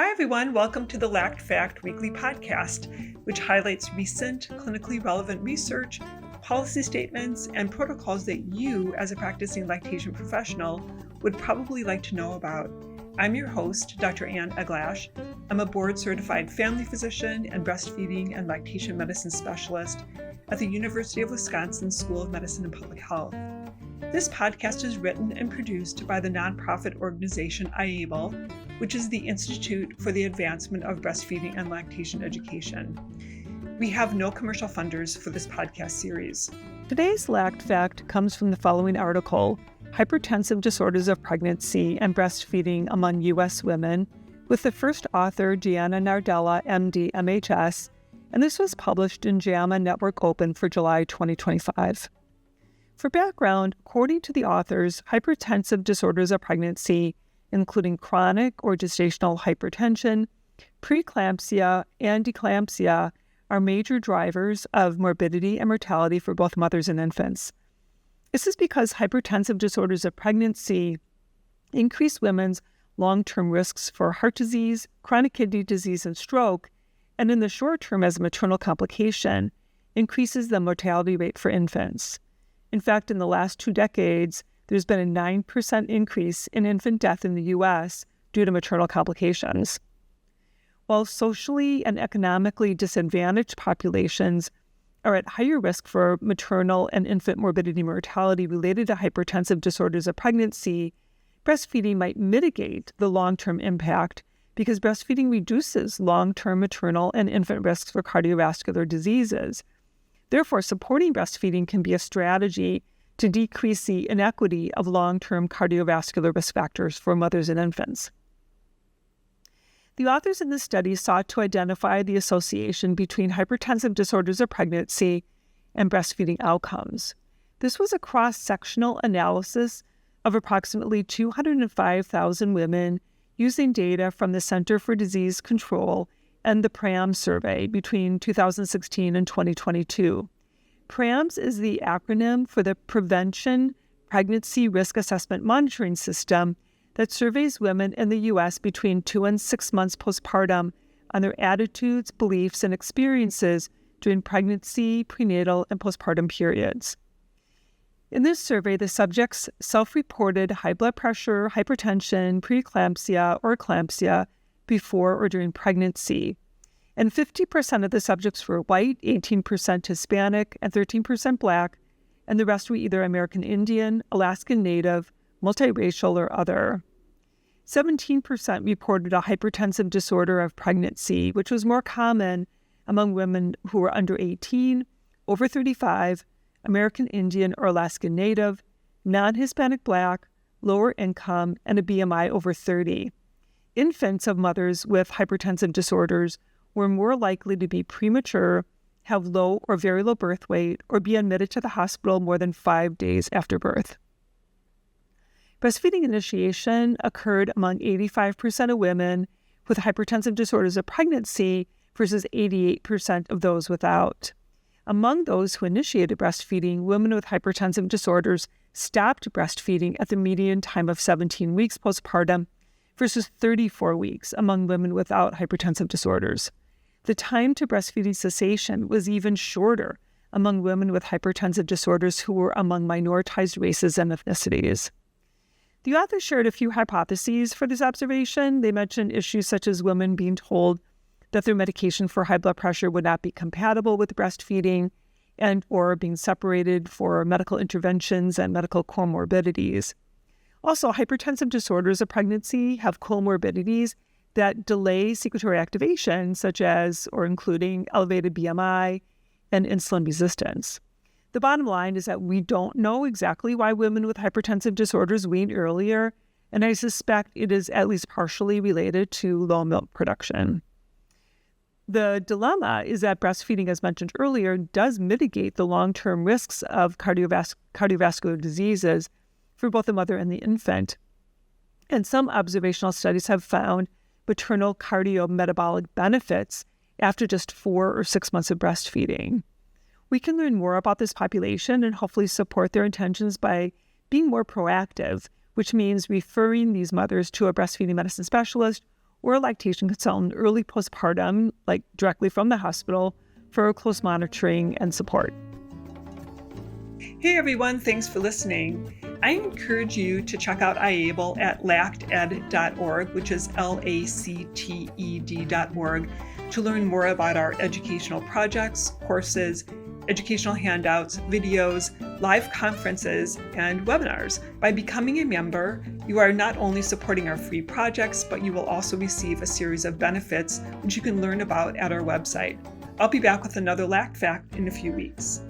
Hi, everyone. Welcome to the Lact Fact Weekly Podcast, which highlights recent clinically relevant research, policy statements, and protocols that you, as a practicing lactation professional, would probably like to know about. I'm your host, Dr. Ann Eglash. I'm a board-certified family physician and breastfeeding and lactation medicine specialist at the University of Wisconsin School of Medicine and Public Health. This podcast is written and produced by the nonprofit organization IABLE, which is the Institute for the Advancement of Breastfeeding and Lactation Education. We have no commercial funders for this podcast series. Today's Lact Fact comes from the following article, Hypertensive Disorders of Pregnancy and Breastfeeding Among U.S. Women, with the first author, Gianna Nardella, MD, MHS, and this was published in JAMA Network Open for July 2025. For background, according to the authors, hypertensive disorders of pregnancy, including chronic or gestational hypertension, preeclampsia, and eclampsia, are major drivers of morbidity and mortality for both mothers and infants. This is because hypertensive disorders of pregnancy increase women's long-term risks for heart disease, chronic kidney disease, and stroke, and in the short term as a maternal complication, increases the mortality rate for infants. In fact, in the last 2 decades, there's been a 9% increase in infant death in the U.S. due to maternal complications. While socially and economically disadvantaged populations are at higher risk for maternal and infant morbidity and mortality related to hypertensive disorders of pregnancy, breastfeeding might mitigate the long-term impact because breastfeeding reduces long-term maternal and infant risks for cardiovascular diseases. Therefore, supporting breastfeeding can be a strategy to decrease the inequity of long-term cardiovascular risk factors for mothers and infants. The authors in this study sought to identify the association between hypertensive disorders of pregnancy and breastfeeding outcomes. This was a cross-sectional analysis of approximately 205,000 women using data from the Center for Disease Control and the PRAM survey between 2016 and 2022. PRAMS is the acronym for the Prevention Pregnancy Risk Assessment Monitoring System that surveys women in the U.S. between 2 and 6 months postpartum on their attitudes, beliefs, and experiences during pregnancy, prenatal, and postpartum periods. In this survey, the subjects self-reported high blood pressure, hypertension, preeclampsia, or eclampsia before or during pregnancy. And 50% of the subjects were white, 18% Hispanic, and 13% Black, and the rest were either American Indian, Alaskan Native, multiracial, or other. 17% reported a hypertensive disorder of pregnancy, which was more common among women who were under 18, over 35, American Indian or Alaskan Native, non-Hispanic Black, lower income, and a BMI over 30. Infants of mothers with hypertensive disorders were more likely to be premature, have low or very low birth weight, or be admitted to the hospital more than 5 days after birth. Breastfeeding initiation occurred among 85% of women with hypertensive disorders of pregnancy versus 88% of those without. Among those who initiated breastfeeding, women with hypertensive disorders stopped breastfeeding at the median time of 17 weeks postpartum versus 34 weeks among women without hypertensive disorders. The time to breastfeeding cessation was even shorter among women with hypertensive disorders who were among minoritized races and ethnicities. The authors shared a few hypotheses for this observation. They mentioned issues such as women being told that their medication for high blood pressure would not be compatible with breastfeeding and or being separated for medical interventions and medical comorbidities. Also, hypertensive disorders of pregnancy have comorbidities that delay secretory activation, such as or including elevated BMI and insulin resistance. The bottom line is that we don't know exactly why women with hypertensive disorders wean earlier, and I suspect it is at least partially related to low milk production. The dilemma is that breastfeeding, as mentioned earlier, does mitigate the long-term risks of cardiovascular diseases for both the mother and the infant. And some observational studies have found maternal cardiometabolic benefits after just 4 or 6 months of breastfeeding. We can learn more about this population and hopefully support their intentions by being more proactive, which means referring these mothers to a breastfeeding medicine specialist or a lactation consultant early postpartum, like directly from the hospital, for close monitoring and support. Hey everyone, thanks for listening. I encourage you to check out iAble at lacted.org, which is LACTED.org, to learn more about our educational projects, courses, educational handouts, videos, live conferences, and webinars. By becoming a member, you are not only supporting our free projects, but you will also receive a series of benefits which you can learn about at our website. I'll be back with another LACT fact in a few weeks.